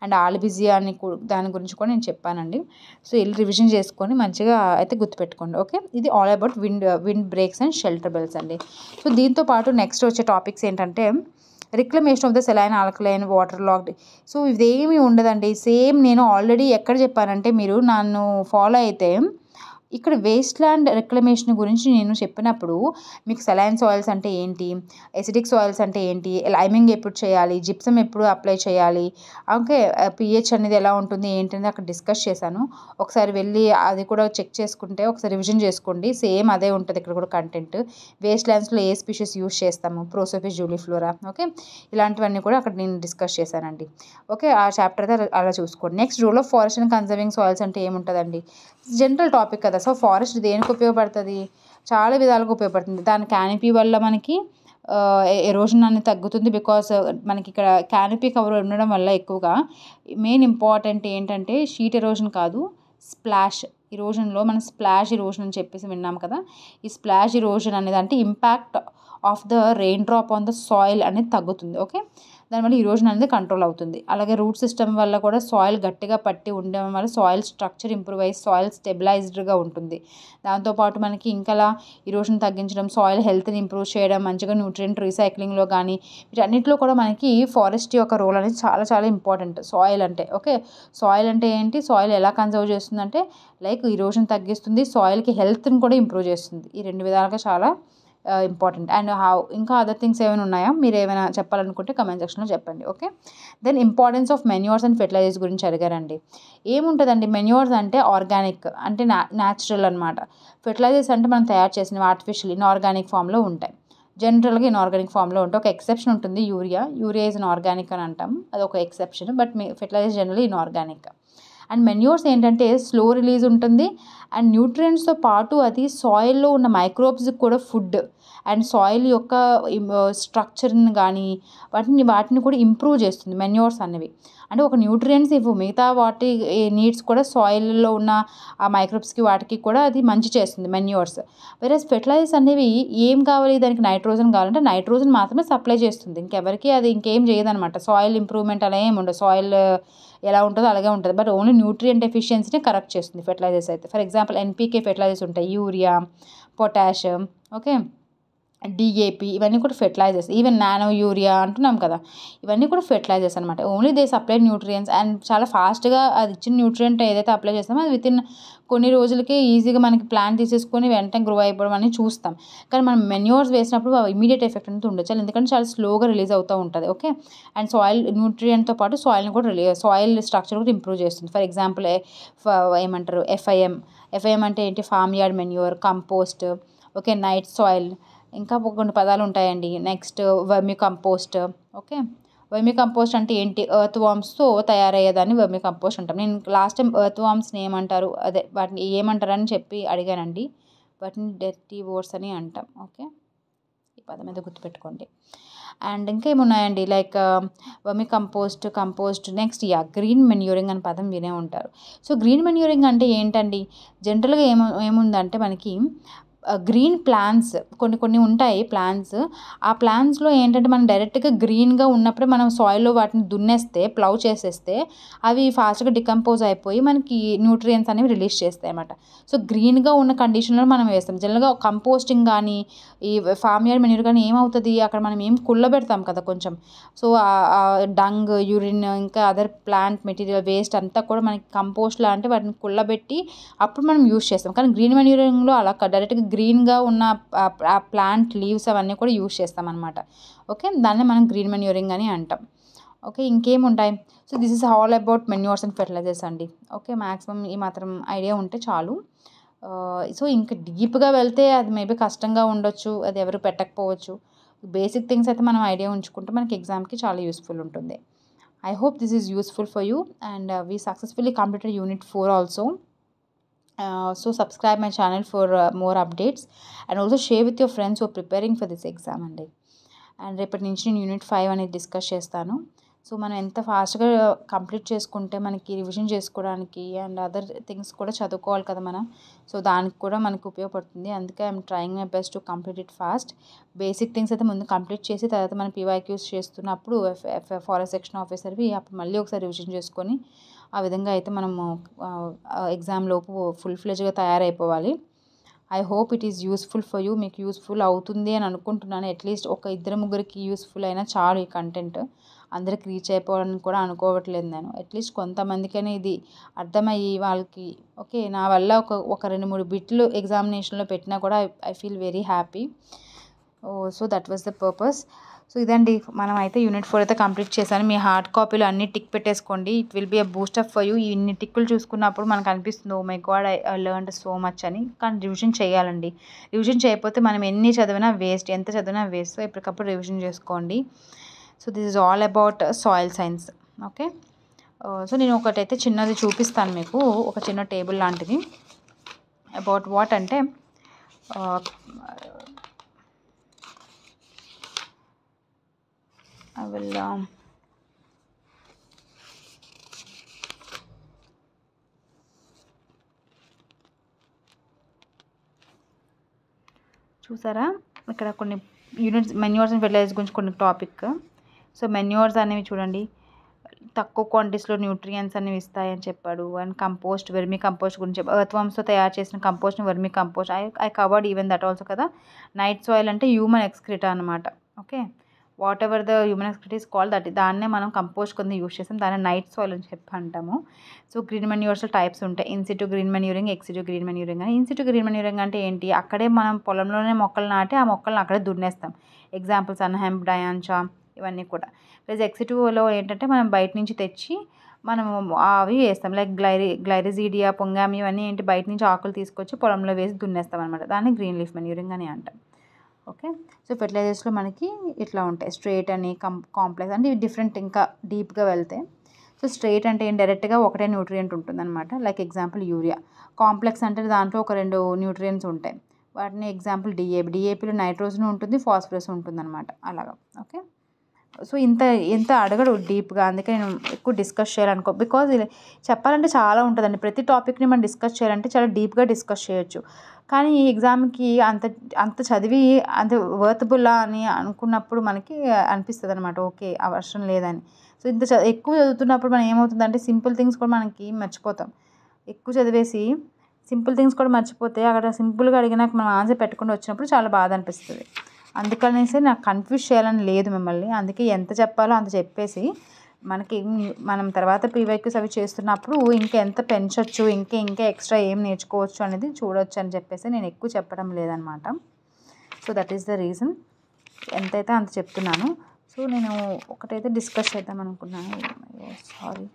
అండ్ ఆల్బిజియా అని దాని గురించి కూడా నేను చెప్పానండి. సో వెళ్ళి రివిజన్ చేసుకొని మంచిగా అయితే గుర్తుపెట్టుకోండి. ఓకే, ఇది all about wind breaks and shelter belts అండి. సో దీంతో పాటు నెక్స్ట్ వచ్చే టాపిక్స్ ఏంటంటే reclamation of the saline, alkaline, water logged. So ఇదేమీ ఉండదండి, సేమ్ నేను ఆల్రెడీ ఎక్కడ చెప్పానంటే మీరు నన్ను ఫాలో అయితే ఇక్కడ వేస్ట్ ల్యాండ్ రిక్లమేషన్ గురించి నేను చెప్పినప్పుడు మీకు సెలైన్ సాయిల్స్ అంటే ఏంటి, ఎసిడిక్ సాయిల్స్ అంటే ఏంటి, లైమింగ్ ఎప్పుడు చేయాలి, జిప్సమ్ ఎప్పుడు అప్లై చేయాలి, ఓకే, పిహెచ్ అనేది ఎలా ఉంటుంది ఏంటనేది అక్కడ డిస్కస్ చేశాను. ఒకసారి వెళ్ళి అది కూడా చెక్ చేసుకుంటే ఒకసారి రివిజన్ చేసుకోండి, సేమ్ అదే ఉంటుంది ఇక్కడ కూడా కంటెంట్. వేస్ట్ ల్యాండ్స్లో ఏ స్పీషీస్ యూజ్ చేస్తాము, ప్రోసోపిస్ జూలిఫ్లోరా, ఓకే, ఇలాంటివన్నీ కూడా అక్కడ నేను డిస్కస్ చేశానండి. ఓకే, ఆ చాప్టర్ అయితే అలా చూసుకోండి. Next rule of forest and conserving soils అంటే ఏముంటుందండి, జనరల్ టాపిక్ కదా. సో ఫారెస్ట్ దేనికి ఉపయోగపడుతుంది, చాలా విధాలుగా ఉపయోగపడుతుంది. దాని క్యానిపీ వల్ల మనకి ఎరోజన్ అనేది తగ్గుతుంది, బికాస్ మనకి ఇక్కడ క్యానిపీ కవర్ ఉండడం వల్ల ఎక్కువగా మెయిన్ ఇంపార్టెంట్ ఏంటంటే షీట్ ఎరోజన్ కాదు, స్ప్లాష్ ఇరోజన్లో మనం స్ప్లాష్ ఇరోజన్ అని చెప్పేసి విన్నాం కదా. ఈ స్ప్లాష్ ఇరోజన్ అనేది అంటే impact of the rain drop on the soil అనేది తగ్గుతుంది. ఓకే, దానివల్ల ఇరోజన్ అనేది కంట్రోల్ అవుతుంది. అలాగే రూట్ సిస్టమ్ వల్ల కూడా సాయిల్ గట్టిగా పట్టి ఉండడం వల్ల సాయిల్ స్ట్రక్చర్ ఇంప్రూవ్ అయ్యి సాయిల్ స్టెబిలైజ్డ్గా ఉంటుంది. దాంతోపాటు మనకి ఇంకా ఇరోజన్ తగ్గించడం, సాయిల్ హెల్త్ని ఇంప్రూవ్ చేయడం, మంచిగా న్యూట్రియంట్ రీసైక్లింగ్లో కానీ వీటన్నిటిలో కూడా మనకి ఫారెస్ట్ యొక్క రోల్ అనేది చాలా చాలా ఇంపార్టెంట్. సాయిల్ అంటే ఓకే, సాయిల్ అంటే ఏంటి, సాయిల్ ఎలా కన్జర్వ్ చేస్తుందంటే లైక్ ఇరోజన్ తగ్గిస్తుంది, సాయిల్కి హెల్త్ని కూడా ఇంప్రూవ్ చేస్తుంది. ఈ రెండు విధాలుగా చాలా ఇంపార్టెంట్. అండ్ ఇంకా అదర్ థింగ్స్ ఏమైనా ఉన్నాయా, మీరు ఏమైనా చెప్పాలనుకుంటే కమెంట్ సెక్షన్లో చెప్పండి. Okay, then importance of manures and fertilisers గురించి అడిగారండి. ఏముంటుందండి, మెన్యూర్స్ అంటే ఆర్గానిక్ అంటే న్యాచురల్ అనమాట. ఫెర్టిలైజర్స్ అంటే మనం తయారు చేసినవి ఆర్టిఫిషియల్ ఇన్ఆర్గానిక్ ఫామ్లో ఉంటాయి. జనరల్గా ఇన్ఆర్గానిక్ ఫామ్లో ఉంటాయి. ఒక ఎక్సెప్షన్ ఉంటుంది, యూరియా ఈజ్ ఇన్ఆర్గానిక్ అని అంటాం, అది ఒక exception. But fertilisers generally inorganic. And manures ఏంటంటే స్లో రిలీజ్ ఉంటుంది అండ్ న్యూట్రియంట్స్తో పాటు అది సాయిల్లో ఉన్న మైక్రోబ్స్కి కూడా ఫుడ్ అండ్ సాయిల్ యొక్క స్ట్రక్చర్ని కానీ వాటిని కూడా ఇంప్రూవ్ చేస్తుంది మెన్యూర్స్ అనేవి. అంటే ఒక న్యూట్రియంట్స్ ఇవ్వు, మిగతా వాటి నీడ్స్ కూడా సాయిల్లో ఉన్న ఆ మైక్రోబ్స్కి వాటికి కూడా అది మంచి చేస్తుంది మెన్యూర్స్. వేరేస్ ఫెర్టిలైజర్స్ అనేవి ఏం కావాలి, దానికి నైట్రోజన్ కావాలంటే నైట్రోజన్ మాత్రమే సప్లై చేస్తుంది, ఇంకెవరికి అది ఇంకేం చేయదనమాట. సాయిల్ ఇంప్రూవ్మెంట్ అలా ఏమి ఉండదు, సాయిల్ ఎలా ఉంటుందో అలాగే ఉంటుంది, బట్ ఓన్లీ న్యూట్రియంట్ ఎఫిషియన్సీని కరెక్ట్ చేస్తుంది ఫెర్టిలైజర్స్ అయితే. ఫర్ ఎగ్జాంపుల్ ఎన్పీకే ఫెర్టిలైజర్స్ ఉంటాయి, యూరియా, పొటాష్, ఓకే, డిఏపి, ఇవన్నీ కూడా ఫెర్టిలైజర్స్. ఈవెన్ నానో యూరియా అంటున్నాం కదా, ఇవన్నీ కూడా ఫెర్టిలైజర్స్ అనమాట. Only they supply nutrients and చాలా ఫాస్ట్గా అది ఇచ్చిన న్యూట్రియంట్ ఏదైతే అప్లై చేస్తామో అది వితిన్ కొన్ని రోజులకి ఈజీగా మనకి ప్లాంట్ తీసేసుకొని వెంటనే గ్రో అయిపోవడం అనేది చూస్తాం. కానీ మనం మెన్యూర్స్ వేసినప్పుడు ఇమీడియట్ ఎఫెక్ట్ అనేది ఉండొచ్చు, ఎందుకంటే చాలా స్లోగా రిలీజ్ అవుతూ ఉంటుంది. ఓకే, అండ్ సాయిల్ న్యూట్రియంట్తో పాటు సాయిల్ని కూడా సాయిల్ స్ట్రక్చర్ కూడా ఇంప్రూవ్ చేస్తుంది. ఫర్ ఎగ్జాంపుల్ ఏమంటారు ఎఫ్ఐఎం అంటే ఏంటి, farm yard manure, compost, okay, night soil, ఇంకా కొన్ని పదాలు ఉంటాయండి. Next vermi compost. Okay, vermi compost అంటే ఏంటి, ఎర్త్ వామ్స్తో తయారయ్యేదాన్ని వర్మి కంపోస్ట్ అంటాం. నేను లాస్ట్ టైం ఎర్త్ వామ్స్ని ఏమంటారు, అదే వాటిని ఏమంటారని చెప్పి అడిగానండి, వాటిని డర్టీ వోర్స్ అని అంటాం. ఓకే, ఈ పదం మీద గుర్తుపెట్టుకోండి. అండ్ ఇంకేమున్నాయండి like vermicompost next green manuring అనే పదం వినే ఉంటారు. సో గ్రీన్ మెన్యూరింగ్ అంటే ఏంటండి, జనరల్గా ఏముందంటే మనకి గ్రీన్ ప్లాంట్స్ కొన్ని ఉంటాయి ప్లాంట్స్. ఆ ప్లాంట్స్‌లో ఏంటంటే మనం డైరెక్ట్‌గా గ్రీన్‌గా ఉన్నప్పుడే మనం సాయిల్‌లో వాటిని దున్నేస్తే, ప్లౌ చేసేస్తే అవి ఫాస్ట్‌గా డికంపోజ్ అయిపోయి మనకి న్యూట్రియంట్స్ అనేవి రిలీజ్ చేస్తాయన్నమాట. సో, గ్రీన్‌గా ఉన్న కండిషన్‌లో మనం వేస్తాం. జనరల్‌గా కంపోస్టింగ్ గానీ, ఈ ఫార్మ్ యార్డ్ మెన్యూర్ గానీ ఏమవుతది, అక్కడ మనం కుళ్ళబెడతాం కదా కొంచెం. సో, డంగ్, యూరిన్ ఇంకా అదర్ ప్లాంట్ మెటీరియల్ వేస్ట్ అంతా కూడా మనకి కంపోస్ట్ అంటే వాటిని కుళ్ళబెట్టి అప్పుడు మనం యూజ్ చేస్తాం. కానీ గ్రీన్ మెన్యూరింగ్‌లో అలా కాదు. డైరెక్ట్‌గా గ్రీన్‌గా ఉన్న ఆ ప్లాంట్ లీవ్స్ అవన్నీ కూడా యూజ్ చేస్తామన్నమాట. ఓకే. దాన్నే మనం గ్రీన్ మెన్యూరింగ్ అని అంటాం. ఓకే. ఇంకేముంటాయి? So, this is all about manures and fertilizers అండి. ఓకే. మాక్సిమం ఈ మాత్రం ఐడియా ఉంటే చాలు. సో, ఇంకా డీప్‌గా వెళ్తే అది మేబీ కష్టంగా ఉండొచ్చు. అది ఎవరు పెట్టకపోవచ్చు. బేసిక్ థింగ్స్ అయితే మనం ఐడియా ఉంచుకుంటే మనకి ఎగ్జామ్‌కి చాలా యూస్‌ఫుల్ ఉంటుంది. I hope this is useful for you, and we successfully completed Unit 4 also. So subscribe my channel for more updates, and also share with your friends who are preparing for this exam అండి. And రేపటి నుంచి నేను unit 5 అనేది discuss చేస్తాను. So, మనం ఎంత ఫాస్ట్‌గా complete చేసుకుంటే మనకి రివిజన్ చేసుకోవడానికి అండ్ అదర్ థింగ్స్ కూడా చదువుకోవాలి కదా మనం. సో, దానికి కూడా మనకు ఉపయోగపడుతుంది. అందుకే I'm trying my best to complete it fast. Basic things అయితే ముందు కంప్లీట్ చేసి తర్వాత మనం పీవైక్యూస్ చేస్తున్నప్పుడు ఫారెస్ట్ సెక్షన్ ఆఫీసర్వి అప్పుడు మళ్ళీ ఒకసారి రివిజన్ చేసుకొని ఆ విధంగా అయితే మనము ఎగ్జామ్ లోపు ఫుల్ ఫ్లెడ్జ్‌గా తయారైపోవాలి. I hope it is useful for you. మీకు యూస్ఫుల్ అవుతుంది అని అనుకుంటున్నాను. అట్లీస్ట్ ఒక ఇద్దరు ముగ్గురికి యూస్ఫుల్ అయినా చాలు ఈ కంటెంట్. అందరికి రీచ్ అయిపోవాలని కూడా అనుకోవట్లేదు నేను. అట్లీస్ట్ కొంతమందికైనా ఇది అర్థమయ్యి వాళ్ళకి ఓకే నా వల్ల ఒక 2-3 బిట్లు ఎగ్జామినేషన్‌లో పెట్టినా కూడా I feel very happy. So, that was the purpose. So, ఇదండి మనం అయితే యూనిట్ 4 అయితే కంప్లీట్ చేశాను. మీ హార్డ్ కాపీలో అన్ని టిక్ పెట్టేసుకోండి. It will be a boost up for you. ఇన్ని టిక్కులు చూసుకున్నప్పుడు మనకు అనిపిస్తుంది oh my god I learned so much అని. కానీ రివిజన్ చేయాలండి. రివిజన్ చేయకపోతే మనం ఎన్ని చదివినా వేస్ట్, ఎంత చదివినా వేస్ట్. సో, ఎప్పటికప్పుడు రివిజన్ చేసుకోండి. So, this is all about soil science. Okay. So, నేను ఒకటైతే చిన్నది చూపిస్తాను మీకు. ఒక చిన్న టేబుల్ లాంటిది. అబౌట్ వాట్ అంటే I will చూసారా ఇక్కడ కొన్ని యూనిట్స్ మెన్యూర్స్ అండ్ ఫెర్టిలైజర్స్ గురించి కొన్ని టాపిక్. సో, మెన్యూర్స్ అనేవి చూడండి తక్కువ క్వాంటిటీస్లో న్యూట్రియంట్స్ అనేవి ఇస్తాయని చెప్పాడు. అండ్ కంపోస్ట్, వెర్మి కంపోస్ట్ గురించి ఎర్త్‌వర్మ్స్‌తో తయారు చేసిన కంపోస్ట్‌ని vermicompost I covered even that also కదా. నైట్ సాయిల్ అంటే హ్యూమన్ ఎక్స్క్రిటా అనమాట. Okay. Whatever the human excreta is called దాన్నే మనం కంపోస్ట్ కింద యూజ్ చేస్తాం. దాన్ని నైట్ సాయిల్ అని చెప్పి అంటాము. సో, గ్రీన్ మెన్యూర్స్లో టైప్స్ ఉంటాయి. In situ green manuring, ex situ green manuring అని. ఇన్సిటు గ్రీన్ మెన్యూరింగ్ అంటే ఏంటి, అక్కడే మనం పొలంలోనే మొక్కలు నాటి ఆ మొక్కలను అక్కడే దున్నేస్తాం. ఎగ్జాంపుల్స్ హెంప్, డయాంచా ఇవన్నీ కూడా. ప్లస్ ఎక్సిటులో ఏంటంటే మనం బయట నుంచి తెచ్చి మనము అవి వేస్తాం. లైక్ గ్లైరిజీడియా, పొంగామి ఇవన్నీ ఏంటి బయట నుంచి ఆకులు తీసుకొచ్చి పొలంలో వేసి దున్నేస్తాం అనమాట. దాన్ని గ్రీన్ లీఫ్ మెన్యూరింగ్ అని అంటాం. ఓకే. సో, ఫెర్టిలైజర్స్లో మనకి ఇట్లా ఉంటాయి. స్ట్రేట్ అని కాంప్లెక్స్ అంటే ఇవి డిఫరెంట్ ఇంకా డీప్గా వెళ్తే. సో, స్ట్రేట్ అంటే ఏం డైరెక్ట్గా ఒకటే న్యూట్రియంట్ ఉంటుందన్నమాట. Like example urea. కాంప్లెక్స్ అంటే దాంట్లో ఒక 2 న్యూట్రియంట్స్ ఉంటాయి. వాటిని ఎగ్జాంపుల్ డిఏపిలో నైట్రోజన్ ఉంటుంది, ఫాస్ఫరస్ ఉంటుందన్నమాట అలాగా. ఓకే. సో, ఎంత అడగడు డీప్గా. అందుకే నేను ఎక్కువ డిస్కస్ చేయాలనుకో. బికాజ్ చెప్పాలంటే చాలా ఉంటుందండి. ప్రతి టాపిక్ని మనం డిస్కస్ చేయాలంటే చాలా డీప్గా డిస్కస్ చేయొచ్చు. కానీ ఈ ఎగ్జామ్కి అంత చదివి అంత వర్తబుల్లా అని అనుకున్నప్పుడు మనకి అనిపిస్తుంది అనమాట. ఓకే అవసరం లేదని. సో, ఎక్కువ చదువుతున్నప్పుడు మనం ఏమవుతుందంటే సింపుల్ థింగ్స్ కూడా మనకి మర్చిపోతాం. ఎక్కువ చదివేసి సింపుల్ థింగ్స్ కూడా మర్చిపోతే అక్కడ సింపుల్గా అడిగినాక మనం ఆన్సర్ పెట్టకుండా వచ్చినప్పుడు చాలా బాధ అనిపిస్తుంది. అందుకనేసి నాకు కన్ఫ్యూజ్ చేయాలని లేదు మిమ్మల్ని. అందుకే ఎంత చెప్పాలో అంత చెప్పేసి మనం తర్వాత పీవైక్యూస్ అవి చేస్తున్నప్పుడు ఇంకా ఎంత పెంచొచ్చు, ఇంకా ఎక్స్ట్రా ఏం నేర్చుకోవచ్చు అనేది చూడొచ్చు అని చెప్పేసి నేను ఎక్కువ చెప్పడం లేదనమాట. So, that is the reason. ఎంతైతే అంత చెప్తున్నాను. సో, నేను ఒకటైతే డిస్కస్ చేద్దాం అనుకున్నాను. సారీ.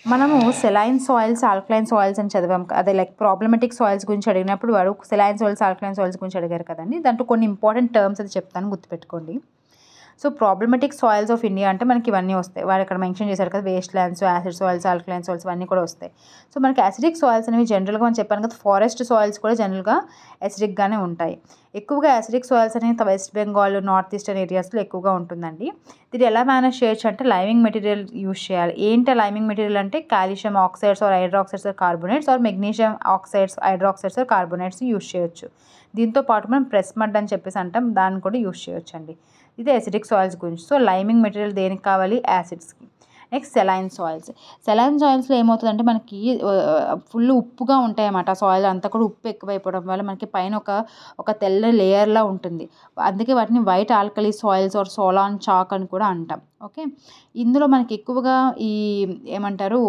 మనము సెలైన్ సాయిల్స్, ఆల్కలైన్ సాయిల్స్ అని చదివాం. అదే లైక్ ప్రాబ్లమెటిక్ సాయిల్స్ గురించి అడిగినప్పుడు వాడు సెలైన్ సాయిల్స్, ఆల్కలైన్ సాయిల్స్ గురించి అడిగారు కదండి. దాంట్లో కొన్ని ఇంపార్టెంట్ టర్మ్స్ అది చెప్తాను గుర్తుపెట్టుకోండి. So problematic soils of India అంటే మనకి ఇవన్నీ వస్తాయి. వాడు ఇక్కడ మెన్షన్ చేశారు కదా, waste lands, acid soils, alkaline soils ఇవన్నీ కూడా వస్తాయి. సో మనకి యాసిడిక్ సాయిల్స్ అనేవి జనరల్గా మనం చెప్పాను కదా, ఫారెస్ట్ సాయిల్స్ కూడా జనరల్గా యాసిడిక్గానే ఉంటాయి. ఎక్కువగా యాసిడిక్ సాయిల్స్ అనేవి వెస్ట్ బెంగాల్, నార్త్ ఈస్టర్న్ ఏరియాస్లో ఎక్కువగా ఉంటుందండి. దీన్ని ఎలా మేనేజ్ చేయొచ్చు అంటే లైమింగ్ మెటీరియల్ యూజ్ చేయాలి. ఏంటి లైమింగ్ మెటీరియల్ అంటే calcium oxides or hydroxides or carbonates or magnesium oxides, hydroxides or carbonates use చేయొచ్చు. దీంతో పాటు మనం ప్రెస్ మడ్ అని చెప్పేసి అంటాం, దాన్ని కూడా యూజ్ చేయొచ్చు అండి. ఇది యాసిడిక్ సాయిల్స్ గురించి. సో లైమింగ్ మెటీరియల్ దేనికి కావాలి? యాసిడ్స్కి. Next saline soils. సెలైన్ సాయిల్స్లో ఏమవుతుందంటే మనకి ఫుల్ ఉప్పుగా ఉంటాయి అన్నమాట. సాయిల్ అంతా కూడా ఉప్పు ఎక్కువైపోవడం వల్ల మనకి పైన ఒక తెల్ల లేయర్లా ఉంటుంది. అందుకే వాటిని white alkali soils or solonchak అని కూడా అంటాం. ఓకే, ఇందులో మనకి ఎక్కువగా ఈ ఏమంటారు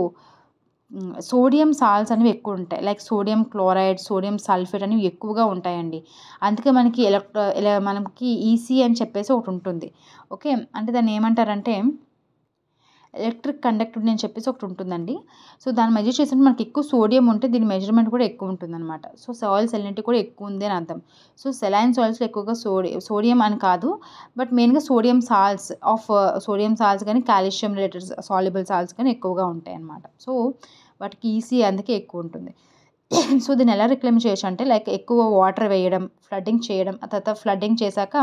సోడియం సాల్ట్స్ అనేవి ఎక్కువ ఉంటాయి. Like sodium chloride, sodium sulphate అనేవి ఎక్కువగా ఉంటాయండి. అందుకే మనకి మనకి ఈసీ అని చెప్పేసి ఒకటి ఉంటుంది. ఓకే, అంటే దాన్ని ఏమంటారంటే ఎలక్ట్రిక్ కండక్టివిటీ అని చెప్పేసి ఒకటి ఉంటుందండి. సో దాన్ని మెజర్ చేసినప్పుడు మనకి ఎక్కువ సోడియం ఉంటే దీని మెజర్మెంట్ కూడా ఎక్కువ ఉంటుందన్నమాట. సో సాయిల్స్ ఎలినిటీ కూడా ఎక్కువ ఉంది అని అర్థం. సో సెలైన్ సాయిల్స్లో ఎక్కువగా సోడియం అని కాదు, బట్ మెయిన్గా సోడియం సాల్ట్స్ కానీ కాల్షియం రిలేటెడ్ సాల్యుబుల్ సాల్ట్స్ కానీ ఎక్కువగా ఉంటాయి అన్నమాట. సో వాటికి ఈసీ అందుకే ఎక్కువ ఉంటుంది. సో దీన్ని ఎలా రిక్లైమ్ చేయొచ్చు అంటే లైక్ ఎక్కువ వాటర్ వేయడం, ఫ్లడ్డింగ్ చేయడం, ఆ తర్వాత ఫ్లడ్డింగ్ చేశాక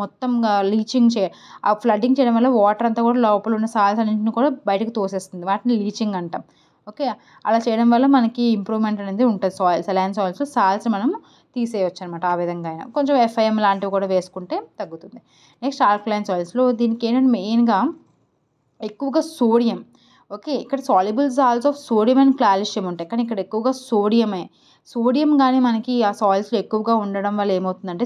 మొత్తం ఆ ఫ్లడ్డింగ్ చేయడం వల్ల వాటర్ అంతా కూడా లోపల ఉన్న సాల్స్ అన్నింటిని కూడా బయటకు తోసేస్తుంది. వాటిని లీచింగ్ అంటాం. ఓకే, అలా చేయడం వల్ల మనకి ఇంప్రూవ్మెంట్ అనేది ఉంటుంది. సెలైన్ సాయిల్స్లో సాల్ట్స్ మనం తీసేయచ్చు అనమాట. ఆ విధంగా అయినా కొంచెం FIM లాంటివి కూడా వేసుకుంటే తగ్గుతుంది. నెక్స్ట్ ఆల్కలైన్ సాయిల్స్లో దీనికి ఏంటంటే మెయిన్గా ఎక్కువగా సోడియం. ఓకే, ఇక్కడ soluble salts of sodium and calcium ఉంటాయి, కానీ ఇక్కడ ఎక్కువగా సోడియం కానీ మనకి ఆ సాయిల్స్లో ఎక్కువగా ఉండడం వల్ల ఏమవుతుందంటే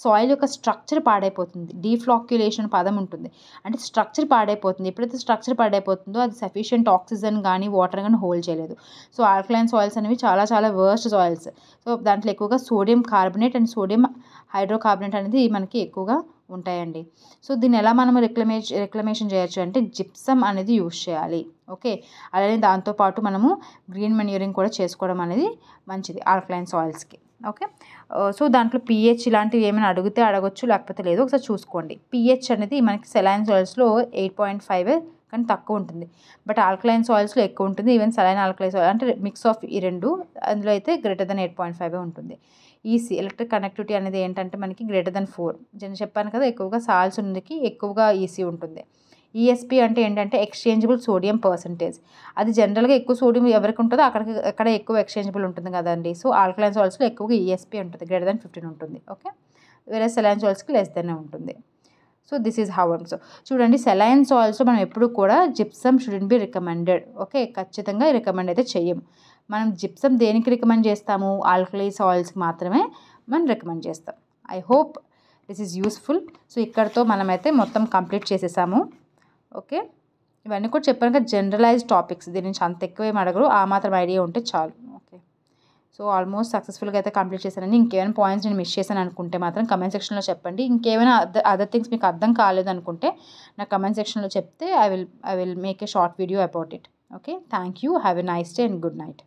సాయిల్ యొక్క స్ట్రక్చర్ పాడైపోతుంది. డీఫ్లాక్యులేషన్ పదం ఉంటుంది, అంటే స్ట్రక్చర్ పాడైపోతుంది. ఎప్పుడైతే స్ట్రక్చర్ పాడైపోతుందో అది సఫిషియంట్ ఆక్సిజన్ కానీ వాటర్ కానీ హోల్డ్ చేయలేదు. సో ఆల్కలైన్ సాయిల్స్ అనేవి చాలా చాలా వర్స్ట్ సాయిల్స్. సో దాంట్లో ఎక్కువగా sodium carbonate and sodium hydrocarbonate అనేది మనకి ఎక్కువగా ఉంటాయండి. సో దీన్ని ఎలా మనం రిక్లమేషన్ చేయొచ్చు అంటే జిప్సమ్ అనేది యూజ్ చేయాలి. ఓకే, అలానే దాంతోపాటు మనము గ్రీన్ మెన్యూరింగ్ కూడా చేసుకోవడం అనేది మంచిది ఆల్కలైన్ సాయిల్స్కి. ఓకే, సో దాంట్లో pH ఇలాంటివి ఏమైనా అడిగితే అడగొచ్చు, లేకపోతే లేదు, ఒకసారి చూసుకోండి. pH అనేది మనకి సెలైన్ సాయిల్స్లో 8.5 కానీ తక్కువ ఉంటుంది, బట్ ఆల్కలైన్ సాయిల్స్లో ఎక్కువ ఉంటుంది. ఈవెన్ సెలైన్ ఆల్కలైన్ సాయిల్ అంటే మిక్స్ ఆఫ్ ఈ రెండు, అందులో అయితే గ్రేటర్ దెన్ 8.5 ఉంటుంది. ఈసీ ఎలక్ట్రిక్ కనెక్టివిటీ అనేది ఏంటంటే మనకి గ్రేటర్ దెన్ 4. నేను చెప్పాను కదా, ఎక్కువగా సాల్ట్స్ ఉన్నకి ఎక్కువగా ఈసీ ఉంటుంది. ESP అంటే ఏంటంటే ఎక్స్చేంజబుల్ సోడియం పర్సంటేజ్. అది జనరల్గా ఎక్కువ సోడియం ఎవరికి ఉంటుందో అక్కడ ఎక్కువ ఎక్స్చేంజబుల్ ఉంటుంది కదండి. సో ఆల్కలైన్ సాల్ట్స్లో ఎక్కువగా ESP ఉంటుంది, గ్రేటర్ దెన్ 15 ఉంటుంది. ఓకే, వేరే సెలైన్ సాల్ట్స్కి లెస్ దెన్ ఉంటుంది. So this is how. So చూడండి, సెలైన్ సాయిల్స్లో మనం ఎప్పుడు కూడా gypsum shouldn't be recommended. Okay, ఖచ్చితంగా రికమెండ్ అయితే చెయ్యం. మనం జిప్సమ్ దేనికి రికమెండ్ చేస్తాము? ఆల్కలీ సాయిల్స్కి మాత్రమే మనం రికమెండ్ చేస్తాం. I hope this is useful. So ఇక్కడితో మనమైతే మొత్తం కంప్లీట్ చేసేసాము. ఓకే, ఇవన్నీ కూడా చెప్పాను కదా జనరలైజ్డ్ టాపిక్స్, దీని నుంచి అంత ఎక్కువ ఏమి అడగరు, ఆ మాత్రం ఐడియా ఉంటే చాలు. ఓకే, సో ఆల్మోస్ట్ సక్సెస్ఫుల్గా అయితే కంప్లీట్ చేశానండి. ఇంకేమైనా పాయింట్స్ నేను మిస్ చేశాను అనుకుంటే మాత్రం కమెంట్ సెక్షన్లో చెప్పండి. ఇంకేమైనా అదర్ థింగ్స్ మీకు అర్థం కాలేదు అనుకుంటే నా కమెంట్ సెక్షన్లో చెప్తే I will make a short video about it. Okay, thank you. Have a nice day and good night.